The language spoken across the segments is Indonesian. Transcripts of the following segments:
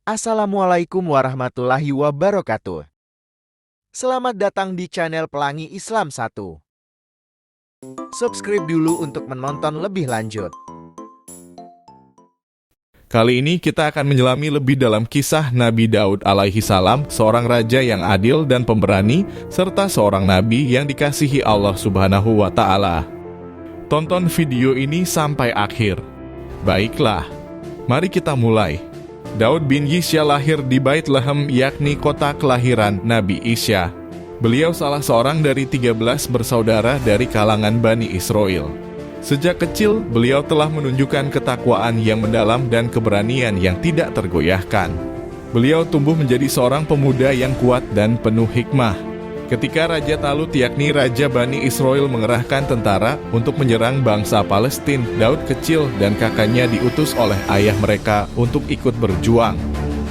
Assalamualaikum warahmatullahi wabarakatuh. Selamat datang di channel Pelangi Islam 1. Subscribe dulu untuk menonton lebih lanjut. Kali ini kita akan menyelami lebih dalam kisah Nabi Daud alaihi salam, seorang raja yang adil dan pemberani, serta seorang nabi yang dikasihi Allah Subhanahu wa Ta'ala. Tonton video ini sampai akhir. Baiklah, mari kita mulai. Daud bin Yisya lahir di Baitlehem, yakni kota kelahiran Nabi Isya. Beliau salah seorang dari 13 bersaudara dari kalangan Bani Israel. Sejak kecil, beliau telah menunjukkan ketakwaan yang mendalam dan keberanian yang tidak tergoyahkan. Beliau tumbuh menjadi seorang pemuda yang kuat dan penuh hikmah. Ketika Raja Talut, yakni Raja Bani Israel, mengerahkan tentara untuk menyerang bangsa Palestina, Daud kecil dan kakaknya diutus oleh ayah mereka untuk ikut berjuang.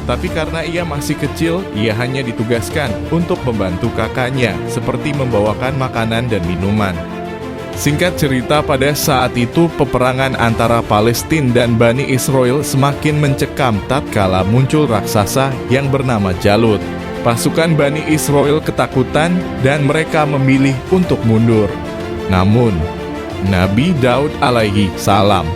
Tapi karena ia masih kecil, ia hanya ditugaskan untuk membantu kakaknya, seperti membawakan makanan dan minuman. Singkat cerita, pada saat itu peperangan antara Palestina dan Bani Israel semakin mencekam tatkala muncul raksasa yang bernama Jalut. Pasukan Bani Israel ketakutan dan mereka memilih untuk mundur. Namun, Nabi Daud alaihi salam,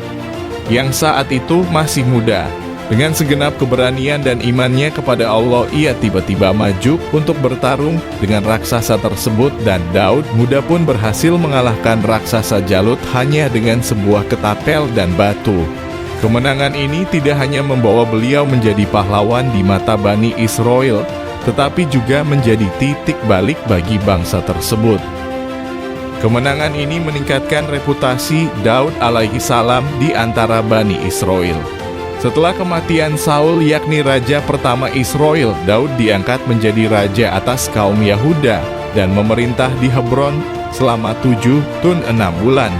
yang saat itu masih muda, dengan segenap keberanian dan imannya kepada Allah, ia tiba-tiba maju untuk bertarung dengan raksasa tersebut, dan Daud muda pun berhasil mengalahkan raksasa Jalut hanya dengan sebuah ketapel dan batu. Kemenangan ini tidak hanya membawa beliau menjadi pahlawan di mata Bani Israel, tetapi juga menjadi titik balik bagi bangsa tersebut. Kemenangan ini meningkatkan reputasi Daud alaihi salam di antara Bani Israel. Setelah kematian Saul, yakni raja pertama Israel, Daud diangkat menjadi raja atas kaum Yahuda dan memerintah di Hebron selama 7 tahun 6 bulan.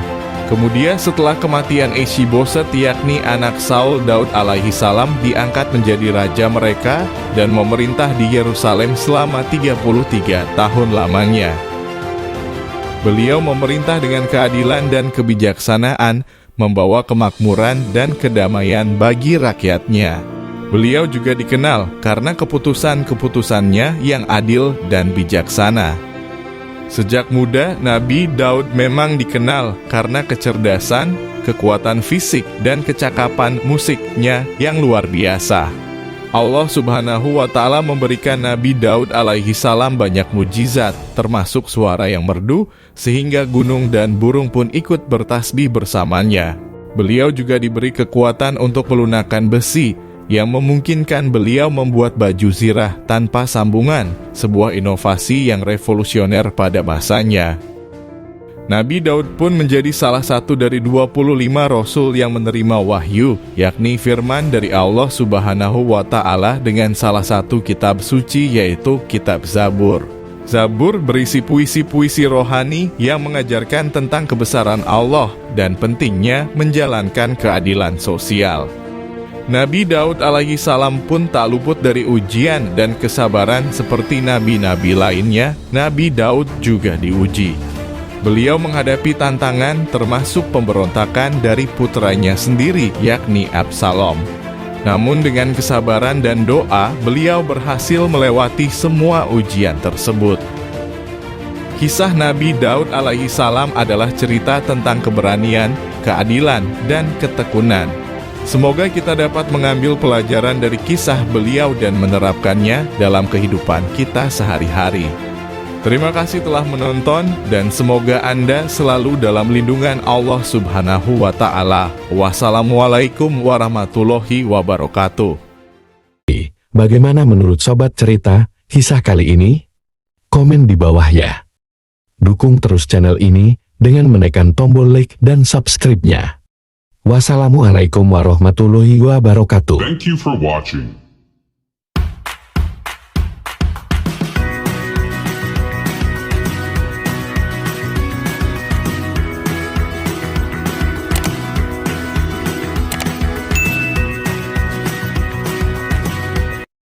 Kemudian setelah kematian Ishiboset, yakni anak Saul, Daud alaihi salam diangkat menjadi raja mereka dan memerintah di Yerusalem selama 33 tahun lamanya. Beliau memerintah dengan keadilan dan kebijaksanaan, membawa kemakmuran dan kedamaian bagi rakyatnya. Beliau juga dikenal karena keputusan-keputusannya yang adil dan bijaksana. Sejak muda, Nabi Daud memang dikenal karena kecerdasan, kekuatan fisik, dan kecakapan musiknya yang luar biasa. Allah Subhanahu wa Ta'ala memberikan Nabi Daud alaihi salam banyak mujizat, termasuk suara yang merdu, sehingga gunung dan burung pun ikut bertasbih bersamanya. Beliau juga diberi kekuatan untuk melunakkan besi, yang memungkinkan beliau membuat baju zirah tanpa sambungan, sebuah inovasi yang revolusioner pada masanya. Nabi Daud pun menjadi salah satu dari 25 rasul yang menerima wahyu, yakni firman dari Allah Subhanahu wa Ta'ala dengan salah satu kitab suci, yaitu kitab Zabur. Zabur berisi puisi-puisi rohani yang mengajarkan tentang kebesaran Allah dan pentingnya menjalankan keadilan sosial. Nabi Daud alaihi salam pun tak luput dari ujian dan kesabaran seperti nabi-nabi lainnya. Nabi Daud juga diuji. Beliau menghadapi tantangan termasuk pemberontakan dari putranya sendiri, yakni Absalom. Namun dengan kesabaran dan doa, beliau berhasil melewati semua ujian tersebut. Kisah Nabi Daud alaihi salam adalah cerita tentang keberanian, keadilan, dan ketekunan. Semoga kita dapat mengambil pelajaran dari kisah beliau dan menerapkannya dalam kehidupan kita sehari-hari. Terima kasih telah menonton dan semoga Anda selalu dalam lindungan Allah Subhanahu wa Ta'ala. Wassalamualaikum warahmatullahi wabarakatuh. Bagaimana menurut Sobat Cerita kisah kali ini? Komen di bawah ya. Dukung terus channel ini dengan menekan tombol like dan subscribe-nya. Wassalamualaikum warahmatullahi wabarakatuh. Thank you for watching.